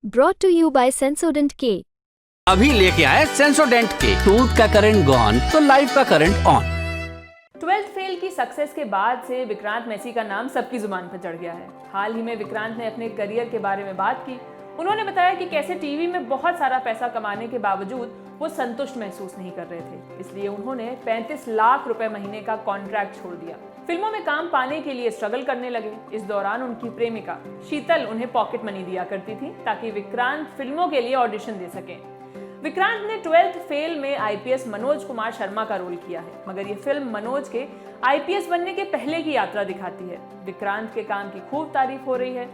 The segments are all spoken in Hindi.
brought to you by Sensodyne K। अभी लेके आए सेंसोडेंट के। टूथ का करंट गॉन तो लाइफ का करंट ऑन। 12th फेल की सक्सेस के बाद से विक्रांत मैसी का नाम सबकी जुबान पर चढ़ गया है। हाल ही में विक्रांत ने अपने करियर के बारे में बात की। उन्होंने बताया कि कैसे टीवी में बहुत सारा पैसा कमाने के बावजूद वो संतुष्ट महसूस नहीं कर रहे थे, इसलिए उन्होंने 35 लाख रुपए महीने का कॉन्ट्रैक्ट छोड़ दिया। फिल्मों में काम पाने के लिए स्ट्रगल करने लगे। इस दौरान उनकी प्रेमिका शीतल उन्हें पॉकेट मनी दिया करती थी ताकि विक्रांत फिल्मों के लिए ऑडिशन दे सकें। विक्रांत ने 12th फेल में आईपीएस मनोज कुमार शर्मा का रोल किया है, मगर ये फिल्म मनोज के आईपीएस बनने के पहले की यात्रा दिखाती है। विक्रांत के काम की खूब तारीफ हो रही है।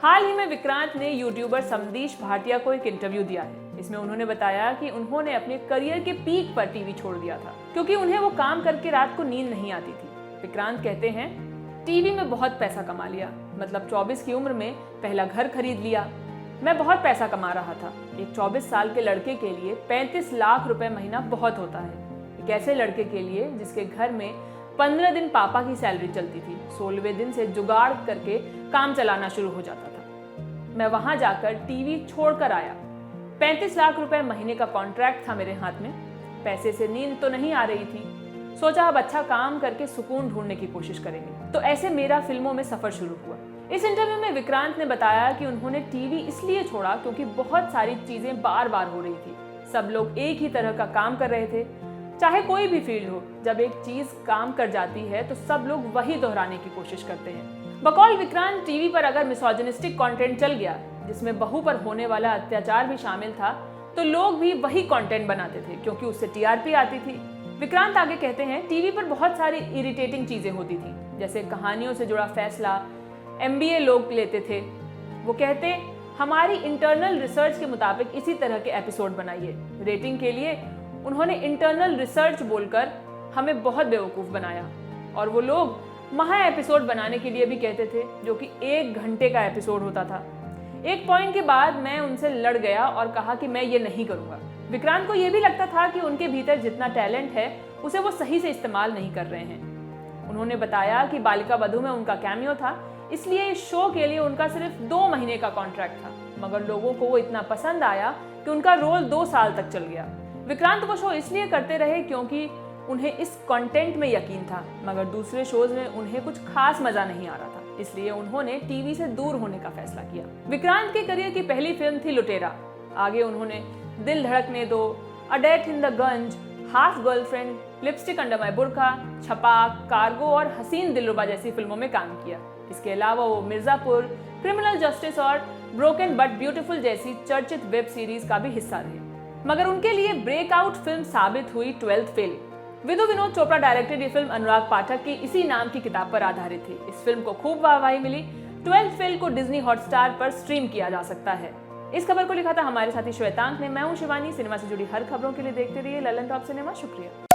हाल ही में विक्रांत ने यूट्यूबर समदीश भाटिया को एक इंटरव्यू दिया है। इसमें उन्होंने बताया कि उन्होंने अपने करियर के पीक पर टीवी छोड़ दिया था क्योंकि उन्हें वो काम करके रात को नींद नहीं आती थी। विक्रांत कहते हैं, टीवी में बहुत पैसा कमा लिया, मतलब 24 की उम्र में पहला घर खरीद लिया। मैं बहुत पैसा कमा रहा था। एक 24 साल के लड़के के लिए 35 लाख रुपए महीना बहुत होता है। एक ऐसे लड़के के लिए जिसके घर में 15 दिन पापा की सैलरी चलती थी, 16वें दिन से जुगाड़ करके काम चलाना शुरू हो जाता था। मैं वहां जाकर टीवी छोड़कर आया। 35 लाख रुपए महीने का कॉन्ट्रैक्ट था मेरे हाथ में। पैसे से नींद तो नहीं आ रही थी। सोचा अब अच्छा काम करके सुकून ढूंढने की कोशिश करेंगे। तो ऐसे मेरा फिल्मों में सफर शुरू हुआ। इस इंटरव्यू में विक्रांत ने बताया कि उन्होंने टीवी इसलिए छोड़ा क्योंकि बहुत सारी चीजें बार बार हो रही थी। सब लोग एक ही तरह का काम कर रहे थे, चाहे कोई भी फील्ड हो। जब एक चीज काम कर जाती है तो सब लोग वही दोहराने की कोशिश करते हैं। बकौल विक्रांत, टीवी पर अगर मिसोजिनिस्टिक कंटेंट चल गया जिसमें बहू पर होने वाला अत्याचार भी शामिल था तो लोग भी वही कंटेंट बनाते थे क्योंकि उससे टीआरपी आती थी। विक्रांत आगे कहते हैं, टीवी पर बहुत सारी इरिटेटिंग चीजें होती थी, जैसे कहानियों से जुड़ा फैसला एमबीए लोग लेते थे। वो कहते, हमारी इंटरनल रिसर्च के मुताबिक इसी तरह के एपिसोड बनाइए। रेटिंग के लिए उन्होंने इंटरनल रिसर्च बोलकर हमें बहुत बेवकूफ़ बनाया। और वो लोग महा एपिसोड बनाने के लिए भी कहते थे जो कि 1 घंटे का एपिसोड होता था। एक पॉइंट के बाद मैं उनसे लड़ गया और कहा कि मैं ये नहीं करूँगा। विक्रांत को ये भी लगता था कि उनके भीतर जितना टैलेंट है उसे वो सही से इस्तेमाल नहीं कर रहे हैं। उन्होंने बताया कि बालिका वधू में उनका कैमियो था, इसलिए इस शो के लिए उनका सिर्फ 2 महीने का कॉन्ट्रैक्ट था, मगर लोगों को वो इतना पसंद आया कि उनका रोल 2 साल तक चल गया। विक्रांत वो शो इसलिए करते रहे क्योंकि उन्हें इस कंटेंट में यकीन था, मगर दूसरे शोज में उन्हें कुछ खास मजा नहीं आ रहा था, इसलिए उन्होंने टीवी से दूर होने का फैसला किया। विक्रांत के करियर की पहली फिल्म थी लुटेरा। आगे उन्होंने Dil Dhadakne Do, a death in the Gunj, half girlfriend, lipstick under my burka, Chhapaak, cargo और हसीन दिलरुबा जैसी फिल्मों में काम किया। इसके अलावा वो मिर्जापुर, क्रिमिनल जस्टिस और ब्रोकन बट ब्यूटीफुल जैसी चर्चित वेब सीरीज का भी हिस्सा रहे, मगर उनके लिए ब्रेकआउट फिल्म साबित हुई 12th fail. Vidhu Vinod Chopra directed ये फिल्म अनुराग पाठक की इसी नाम की किताब पर आधारित थी। इस फिल्म को खूब वाहवाही मिली। 12th फेल को डिज्नी हॉटस्टार पर स्ट्रीम किया जा सकता है। इस खबर को लिखा था हमारे साथी श्वेतांक ने। मैं हूं शिवानी। सिनेमा से जुड़ी हर खबरों के लिए देखते रहिए ललन टॉप सिनेमा। शुक्रिया।